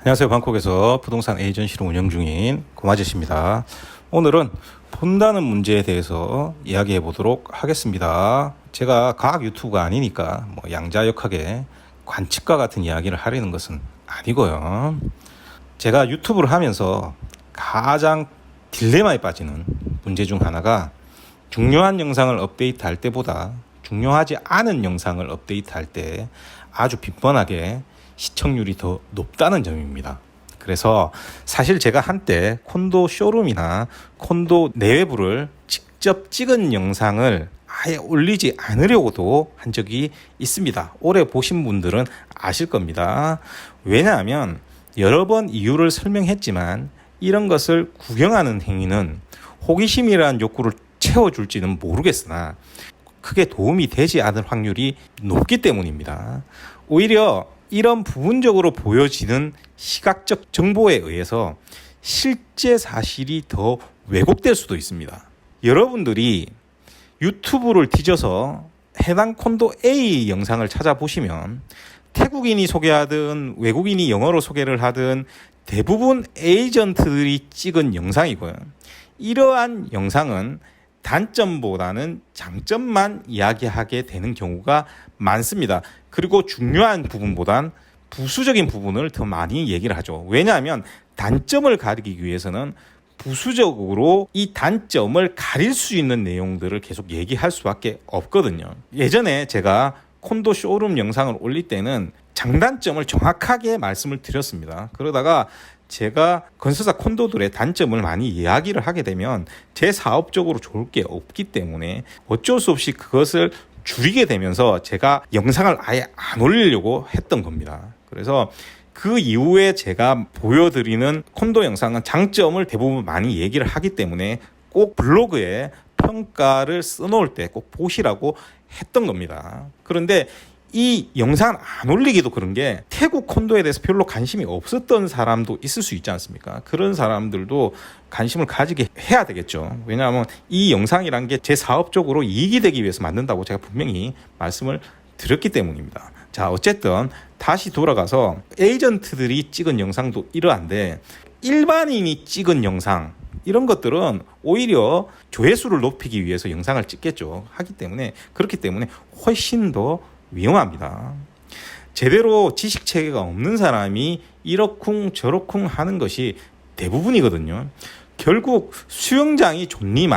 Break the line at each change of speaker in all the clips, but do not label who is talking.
안녕하세요. 방콕에서 부동산 에이전시를 운영 중인 고마지입니다. 오늘은 본다는 문제에 대해서 이야기해 보도록 하겠습니다. 제가 과학 유튜브가 아니니까 양자역학의 관측과 같은 이야기를 하려는 것은 아니고요. 제가 유튜브를 하면서 가장 딜레마에 빠지는 문제 중 하나가 중요한 영상을 업데이트할 때보다 중요하지 않은 영상을 업데이트할 때 아주 빈번하게 시청률이 더 높다는 점입니다. 그래서 사실 제가 한때 콘도 쇼룸이나 콘도 내외부를 직접 찍은 영상을 아예 올리지 않으려고도 한 적이 있습니다. 오래 보신 분들은 아실 겁니다. 왜냐하면 여러 번 이유를 설명했지만 이런 것을 구경하는 행위는 호기심이라는 욕구를 채워줄지는 모르겠으나 크게 도움이 되지 않을 확률이 높기 때문입니다. 오히려 이런 부분적으로 보여지는 시각적 정보에 의해서 실제 사실이 더 왜곡될 수도 있습니다. 여러분들이 유튜브를 뒤져서 해당 콘도 A 영상을 찾아보시면 태국인이 소개하든 외국인이 영어로 소개를 하든 대부분 에이전트들이 찍은 영상이고요. 이러한 영상은 단점보다는 장점만 이야기하게 되는 경우가 많습니다. 그리고 중요한 부분보단 부수적인 부분을 더 많이 얘기를 하죠. 왜냐하면 단점을 가리기 위해서는 부수적으로 이 단점을 가릴 수 있는 내용들을 계속 얘기할 수밖에 없거든요. 예전에 제가 콘도 쇼룸 영상을 올릴 때는 장단점을 정확하게 말씀을 드렸습니다. 그러다가 제가 건설사 콘도들의 단점을 많이 이야기를 하게 되면 제 사업적으로 좋을 게 없기 때문에 어쩔 수 없이 그것을 줄이게 되면서 제가 영상을 아예 안 올리려고 했던 겁니다. 그래서 그 이후에 제가 보여드리는 콘도 영상은 장점을 대부분 많이 얘기를 하기 때문에 꼭 블로그에 평가를 써놓을 때 꼭 보시라고 했던 겁니다. 그런데 이 영상을 안 올리기도 그런 게 태국 콘도에 대해서 별로 관심이 없었던 사람도 있을 수 있지 않습니까? 그런 사람들도 관심을 가지게 해야 되겠죠. 왜냐하면 이 영상이란 게 제 사업적으로 이익이 되기 위해서 만든다고 제가 분명히 말씀을 드렸기 때문입니다. 자, 어쨌든 다시 돌아가서 에이전트들이 찍은 영상도 이러한데 일반인이 찍은 영상 이런 것들은 오히려 조회수를 높이기 위해서 영상을 찍겠죠. 그렇기 때문에 훨씬 더 위험합니다. 제대로 지식 체계가 없는 사람이 이러쿵 저러쿵 하는 것이 대부분이거든요. 결국 수영장이 좋니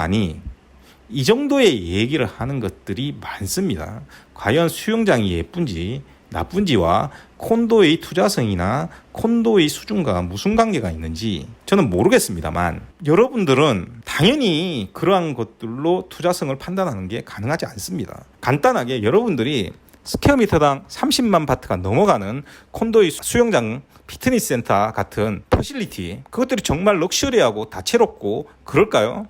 이 정도의 얘기를 하는 것들이 많습니다. 과연 수영장이 예쁜지 나쁜지와 콘도의 투자성이나 콘도의 수준과 무슨 관계가 있는지 저는 모르겠습니다만 여러분들은 당연히 그러한 것들로 투자성을 판단하는 게 가능하지 않습니다. 간단하게 여러분들이 스퀘어미터당 30만 바트가 넘어가는 콘도의 수영장, 피트니스 센터 같은 퍼실리티, 그것들이 정말 럭셔리하고 다채롭고 그럴까요?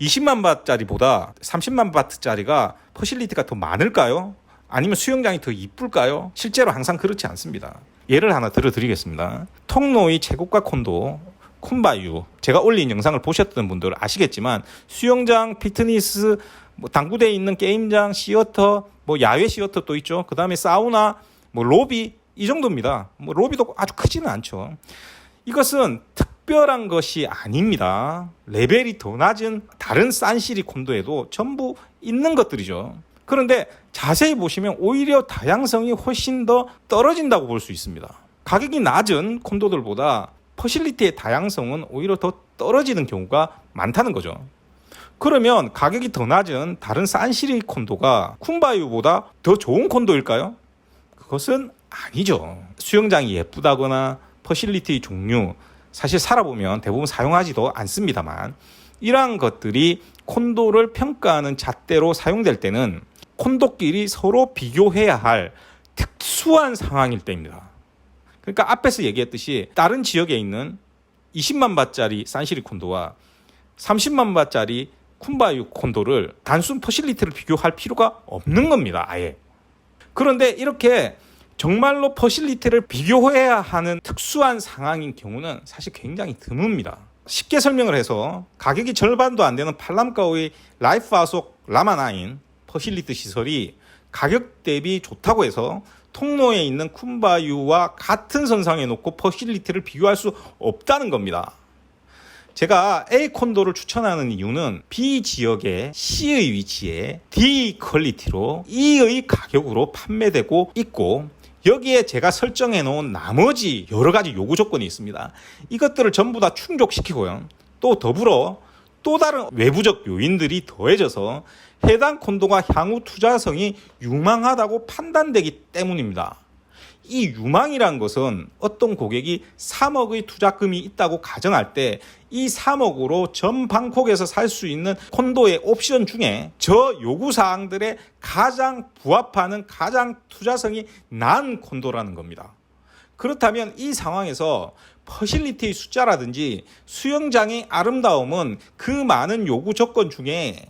20만 바트짜리보다 30만 바트짜리가 퍼실리티가 더 많을까요? 아니면 수영장이 더 이쁠까요? 실제로 항상 그렇지 않습니다. 예를 하나 들어드리겠습니다. 통로의 최고가 콘도 쿤바유, 제가 올린 영상을 보셨던 분들은 아시겠지만 수영장, 피트니스, 당구대에 있는 게임장, 시어터, 야외 시어터도 있죠. 그 다음에 사우나, 로비 이 정도입니다. 로비도 아주 크지는 않죠. 이것은 특별한 것이 아닙니다. 레벨이 더 낮은 다른 싼시리 콘도에도 전부 있는 것들이죠. 그런데 자세히 보시면 오히려 다양성이 훨씬 더 떨어진다고 볼 수 있습니다. 가격이 낮은 콘도들보다 퍼실리티의 다양성은 오히려 더 떨어지는 경우가 많다는 거죠. 그러면 가격이 더 낮은 다른 싼시리 콘도가 쿤바유보다 더 좋은 콘도일까요? 그것은 아니죠. 수영장이 예쁘다거나 퍼실리티 종류, 사실 살아보면 대부분 사용하지도 않습니다만 이러한 것들이 콘도를 평가하는 잣대로 사용될 때는 콘도끼리 서로 비교해야 할 특수한 상황일 때입니다. 그러니까 앞에서 얘기했듯이 다른 지역에 있는 20만 바트짜리 싼시리 콘도와 30만 바트짜리 쿤바유 콘도를 단순 퍼실리티를 비교할 필요가 없는 겁니다. 아예. 그런데 이렇게 정말로 퍼실리티를 비교해야 하는 특수한 상황인 경우는 사실 굉장히 드뭅니다. 쉽게 설명을 해서 가격이 절반도 안 되는 팔람가오의 라이프 아속 라마나인 퍼실리티 시설이 가격 대비 좋다고 해서 통로에 있는 쿤바유와 같은 선상에 놓고 퍼실리티를 비교할 수 없다는 겁니다. 제가 A 콘도를 추천하는 이유는 B 지역의 C의 위치에 D 퀄리티로 E의 가격으로 판매되고 있고, 여기에 제가 설정해 놓은 나머지 여러 가지 요구 조건이 있습니다. 이것들을 전부 다 충족시키고요. 또 더불어 또 다른 외부적 요인들이 더해져서 해당 콘도가 향후 투자성이 유망하다고 판단되기 때문입니다. 이 유망이란 것은 어떤 고객이 3억의 투자금이 있다고 가정할 때 이 3억으로 전 방콕에서 살 수 있는 콘도의 옵션 중에 저 요구사항들에 가장 부합하는 가장 투자성이 난 콘도라는 겁니다. 그렇다면 이 상황에서 퍼실리티의 숫자라든지 수영장의 아름다움은 그 많은 요구 조건 중에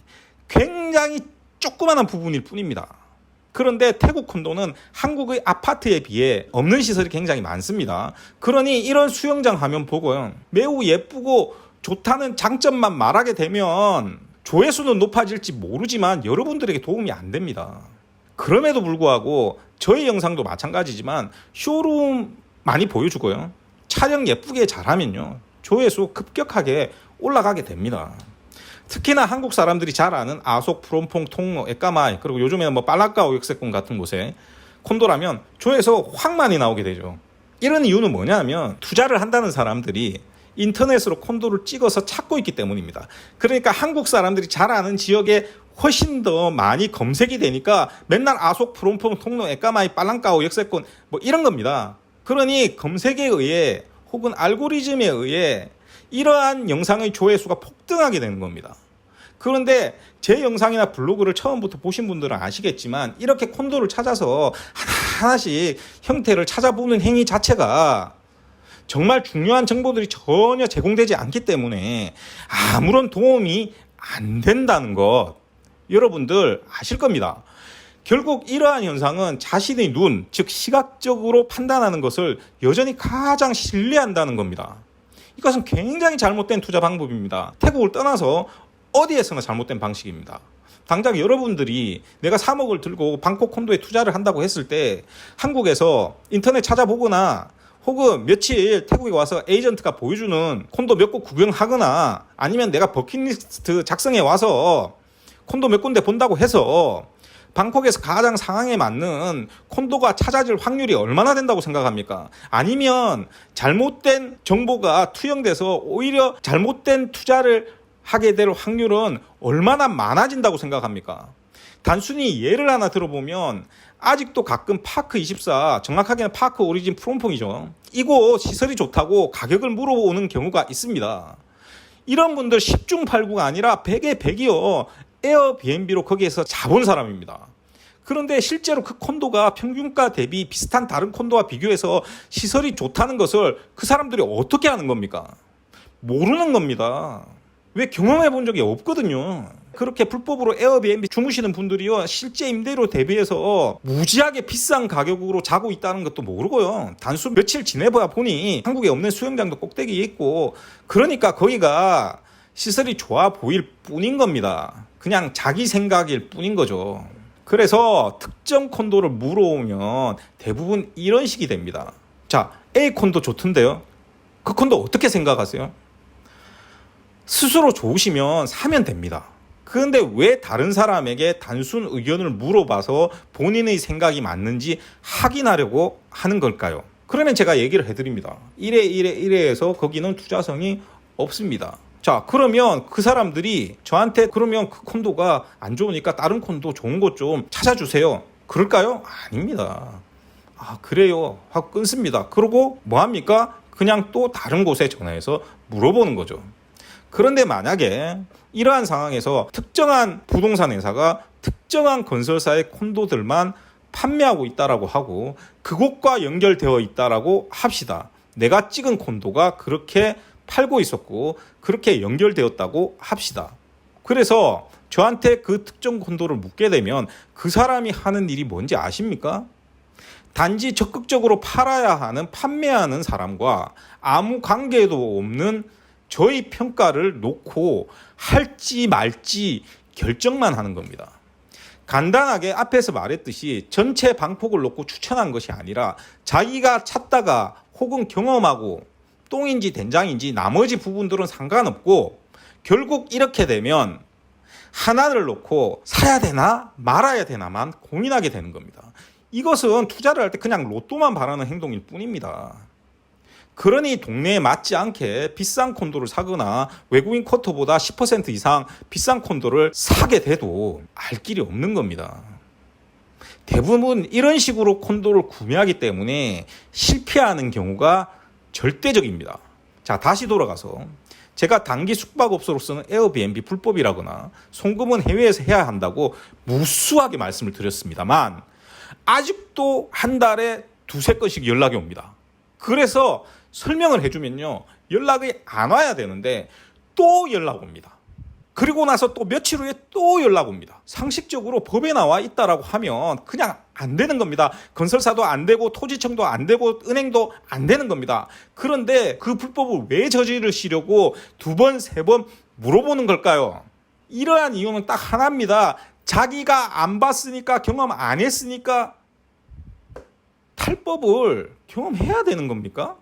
굉장히 조그마한 부분일 뿐입니다. 그런데 태국 콘도는 한국의 아파트에 비해 없는 시설이 굉장히 많습니다. 그러니 이런 수영장 화면 보고요, 매우 예쁘고 좋다는 장점만 말하게 되면 조회수는 높아질지 모르지만 여러분들에게 도움이 안 됩니다. 그럼에도 불구하고 저희 영상도 마찬가지지만 쇼룸 많이 보여주고요, 촬영 예쁘게 잘하면요 조회수 급격하게 올라가게 됩니다. 특히나 한국 사람들이 잘 아는 아속, 프롬퐁, 통로, 에까마이, 그리고 요즘에는 빨라까오 역세권 같은 곳에 콘도라면 조회수 확 많이 나오게 되죠. 이런 이유는 뭐냐면 투자를 한다는 사람들이 인터넷으로 콘도를 찍어서 찾고 있기 때문입니다. 그러니까 한국 사람들이 잘 아는 지역에 훨씬 더 많이 검색이 되니까 맨날 아속, 프롬퐁, 통로, 에까마이, 빨랑까오 역세권 이런 겁니다. 그러니 검색에 의해 혹은 알고리즘에 의해 이러한 영상의 조회수가 폭등하게 되는 겁니다. 그런데 제 영상이나 블로그를 처음부터 보신 분들은 아시겠지만 이렇게 콘도를 찾아서 하나하나씩 형태를 찾아보는 행위 자체가 정말 중요한 정보들이 전혀 제공되지 않기 때문에 아무런 도움이 안 된다는 것 여러분들 아실 겁니다. 결국 이러한 현상은 자신의 눈, 즉 시각적으로 판단하는 것을 여전히 가장 신뢰한다는 겁니다. 이것은 굉장히 잘못된 투자 방법입니다. 태국을 떠나서 어디에서나 잘못된 방식입니다. 당장 여러분들이 내가 3억을 들고 방콕 콘도에 투자를 한다고 했을 때 한국에서 인터넷 찾아보거나 혹은 며칠 태국에 와서 에이전트가 보여주는 콘도 몇 곳 구경하거나 아니면 내가 버킷리스트 작성해 와서 콘도 몇 군데 본다고 해서 방콕에서 가장 상황에 맞는 콘도가 찾아질 확률이 얼마나 된다고 생각합니까? 아니면 잘못된 정보가 투영돼서 오히려 잘못된 투자를 하게 될 확률은 얼마나 많아진다고 생각합니까? 단순히 예를 하나 들어보면 아직도 가끔 파크24, 정확하게는 파크 오리진 프롬퐁이죠. 이곳 시설이 좋다고 가격을 물어보는 경우가 있습니다. 이런 분들 10중 8구가 아니라 100에 100이요. 에어비앤비로 거기에서 자본 사람입니다. 그런데 실제로 그 콘도가 평균가 대비 비슷한 다른 콘도와 비교해서 시설이 좋다는 것을 그 사람들이 어떻게 아는 겁니까? 모르는 겁니다. 왜 경험해 본 적이 없거든요. 그렇게 불법으로 에어비앤비 주무시는 분들이요, 실제 임대료 대비해서 무지하게 비싼 가격으로 자고 있다는 것도 모르고요, 단순 며칠 지내봐야 보니 한국에 없는 수영장도 꼭대기에 있고, 그러니까 거기가 시설이 좋아 보일 뿐인 겁니다. 그냥 자기 생각일 뿐인 거죠. 그래서 특정 콘도를 물어오면 대부분 이런 식이 됩니다. 자, A 콘도 좋던데요? 그 콘도 어떻게 생각하세요? 스스로 좋으시면 사면 됩니다. 그런데 왜 다른 사람에게 단순 의견을 물어봐서 본인의 생각이 맞는지 확인하려고 하는 걸까요? 그러면 제가 얘기를 해드립니다. 이래 해서 거기는 투자성이 없습니다. 자, 그러면 그 사람들이 저한테 그러면 그 콘도가 안 좋으니까 다른 콘도 좋은 곳 좀 찾아주세요. 그럴까요? 아닙니다. 아, 그래요 하고 끊습니다. 그러고 뭐합니까? 그냥 또 다른 곳에 전화해서 물어보는 거죠. 그런데 만약에 이러한 상황에서 특정한 부동산 회사가 특정한 건설사의 콘도들만 판매하고 있다라고 하고 그곳과 연결되어 있다라고 합시다. 내가 찍은 콘도가 그렇게 팔고 있었고 그렇게 연결되었다고 합시다. 그래서 저한테 그 특정 콘도를 묻게 되면 그 사람이 하는 일이 뭔지 아십니까? 단지 적극적으로 팔아야 하는 판매하는 사람과 아무 관계도 없는 저희 평가를 놓고 할지 말지 결정만 하는 겁니다. 간단하게 앞에서 말했듯이 전체 방폭을 놓고 추천한 것이 아니라 자기가 찾다가 혹은 경험하고 똥인지 된장인지 나머지 부분들은 상관없고 결국 이렇게 되면 하나를 놓고 사야 되나 말아야 되나만 고민하게 되는 겁니다. 이것은 투자를 할 때 그냥 로또만 바라는 행동일 뿐입니다. 그러니 동네에 맞지 않게 비싼 콘도를 사거나 외국인 쿼터보다 10% 이상 비싼 콘도를 사게 돼도 알 길이 없는 겁니다. 대부분 이런 식으로 콘도를 구매하기 때문에 실패하는 경우가 절대적입니다. 자, 다시 돌아가서 제가 단기 숙박업소로 쓰는 에어비앤비 불법이라거나 송금은 해외에서 해야 한다고 무수하게 말씀을 드렸습니다만 아직도 한 달에 두세 건씩 연락이 옵니다. 그래서 설명을 해주면요, 연락이 안 와야 되는데 또 연락 옵니다. 그리고 나서 또 며칠 후에 또 연락 옵니다. 상식적으로 법에 나와 있다라고 하면 그냥 안 되는 겁니다. 건설사도 안 되고 토지청도 안 되고 은행도 안 되는 겁니다. 그런데 그 불법을 왜 저지르시려고 두 번, 세 번 물어보는 걸까요? 이러한 이유는 딱 하나입니다. 자기가 안 봤으니까, 경험 안 했으니까 탈법을 경험해야 되는 겁니까?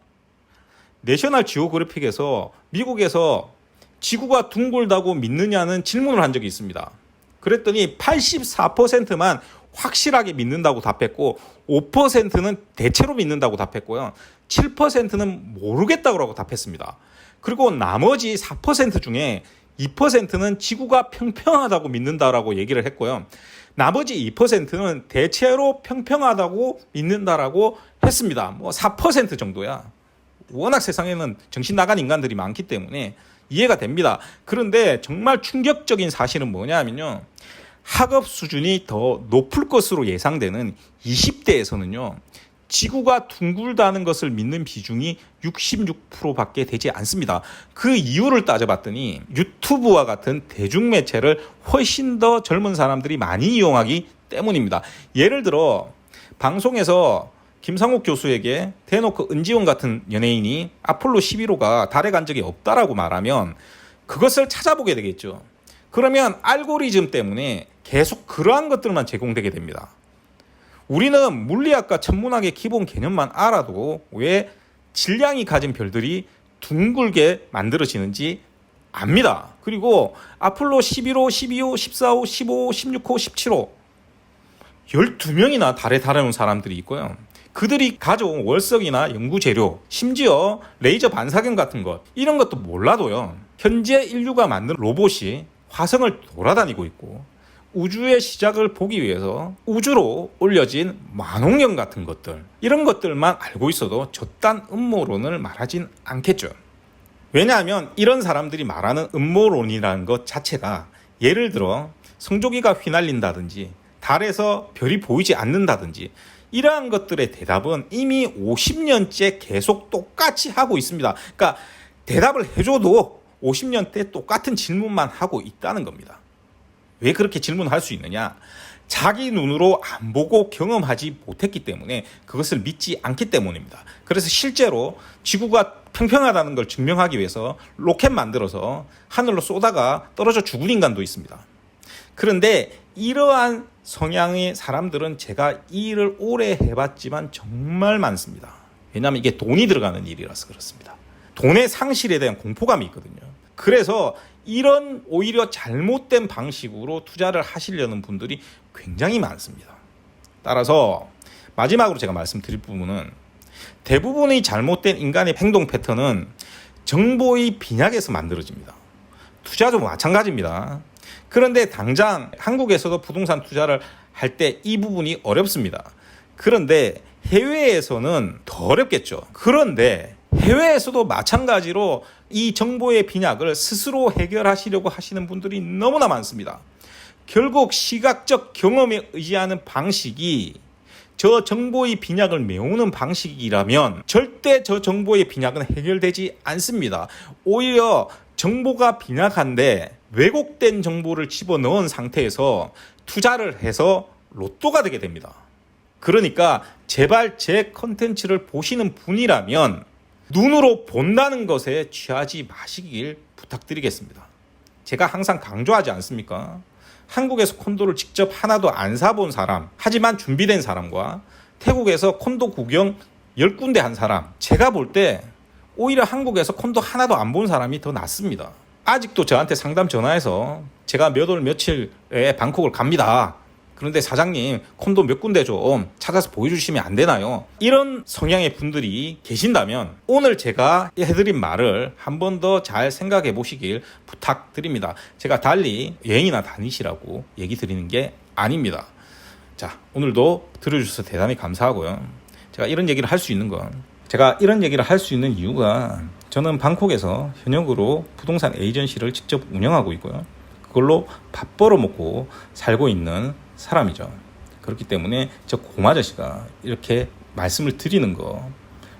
내셔널 지오그래픽에서 미국에서 지구가 둥글다고 믿느냐는 질문을 한 적이 있습니다. 그랬더니 84%만 확실하게 믿는다고 답했고 5%는 대체로 믿는다고 답했고요. 7%는 모르겠다고 답했습니다. 그리고 나머지 4% 중에 2%는 지구가 평평하다고 믿는다라고 얘기를 했고요. 나머지 2%는 대체로 평평하다고 믿는다라고 했습니다. 뭐 4% 정도야. 워낙 세상에는 정신 나간 인간들이 많기 때문에 이해가 됩니다. 그런데 정말 충격적인 사실은 뭐냐면요. 학업 수준이 더 높을 것으로 예상되는 20대에서는요. 지구가 둥글다는 것을 믿는 비중이 66%밖에 되지 않습니다. 그 이유를 따져봤더니 유튜브와 같은 대중매체를 훨씬 더 젊은 사람들이 많이 이용하기 때문입니다. 예를 들어 방송에서 김상욱 교수에게 대놓고 은지원 같은 연예인이 아폴로 11호가 달에 간 적이 없다라고 말하면 그것을 찾아보게 되겠죠. 그러면 알고리즘 때문에 계속 그러한 것들만 제공되게 됩니다. 우리는 물리학과 천문학의 기본 개념만 알아도 왜 질량이 가진 별들이 둥글게 만들어지는지 압니다. 그리고 아폴로 11호, 12호, 14호, 15호, 16호, 17호 12명이나 달에 달아온 사람들이 있고요. 그들이 가져온 월석이나 연구재료, 심지어 레이저 반사경 같은 것, 이런 것도 몰라도요. 현재 인류가 만든 로봇이 화성을 돌아다니고 있고 우주의 시작을 보기 위해서 우주로 올려진 만홍령 같은 것들, 이런 것들만 알고 있어도 저딴 음모론을 말하진 않겠죠. 왜냐하면 이런 사람들이 말하는 음모론이라는 것 자체가 예를 들어 성조기가 휘날린다든지 달에서 별이 보이지 않는다든지 이러한 것들의 대답은 이미 50년째 계속 똑같이 하고 있습니다. 그러니까 대답을 해줘도 50년째 똑같은 질문만 하고 있다는 겁니다. 왜 그렇게 질문할 수 있느냐? 자기 눈으로 안 보고 경험하지 못했기 때문에 그것을 믿지 않기 때문입니다. 그래서 실제로 지구가 평평하다는 걸 증명하기 위해서 로켓 만들어서 하늘로 쏘다가 떨어져 죽은 인간도 있습니다. 그런데 이러한 성향의 사람들은 제가 이 일을 오래 해봤지만 정말 많습니다. 왜냐하면 이게 돈이 들어가는 일이라서 그렇습니다. 돈의 상실에 대한 공포감이 있거든요. 그래서 이런 오히려 잘못된 방식으로 투자를 하시려는 분들이 굉장히 많습니다. 따라서 마지막으로 제가 말씀드릴 부분은 대부분의 잘못된 인간의 행동 패턴은 정보의 빈약에서 만들어집니다. 투자도 마찬가지입니다. 그런데 당장 한국에서도 부동산 투자를 할 때 이 부분이 어렵습니다. 그런데 해외에서는 더 어렵겠죠. 그런데 해외에서도 마찬가지로 이 정보의 빈약을 스스로 해결하시려고 하시는 분들이 너무나 많습니다. 결국 시각적 경험에 의지하는 방식이 저 정보의 빈약을 메우는 방식이라면 절대 저 정보의 빈약은 해결되지 않습니다. 오히려 정보가 빈약한데 왜곡된 정보를 집어넣은 상태에서 투자를 해서 로또가 되게 됩니다. 그러니까 제발 제 컨텐츠를 보시는 분이라면 눈으로 본다는 것에 취하지 마시길 부탁드리겠습니다. 제가 항상 강조하지 않습니까? 한국에서 콘도를 직접 하나도 안 사본 사람, 하지만 준비된 사람과 태국에서 콘도 구경 10군데 한 사람, 제가 볼 때 오히려 한국에서 콘도 하나도 안 본 사람이 더 낫습니다. 아직도 저한테 상담 전화해서 제가 몇 월 며칠에 방콕을 갑니다. 그런데 사장님 콘도 몇 군데 좀 찾아서 보여주시면 안 되나요? 이런 성향의 분들이 계신다면 오늘 제가 해드린 말을 한 번 더 잘 생각해 보시길 부탁드립니다. 제가 달리 여행이나 다니시라고 얘기 드리는 게 아닙니다. 자, 오늘도 들어주셔서 대단히 감사하고요. 제가 이런 얘기를 할 수 있는 이유가 저는 방콕에서 현역으로 부동산 에이전시를 직접 운영하고 있고요. 그걸로 밥 벌어먹고 살고 있는 사람이죠. 그렇기 때문에 저 고마저씨가 이렇게 말씀을 드리는 거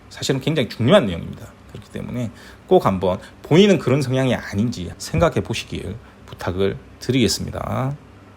사실은 굉장히 중요한 내용입니다. 그렇기 때문에 꼭 한번 본인은 그런 성향이 아닌지 생각해 보시길 부탁을 드리겠습니다.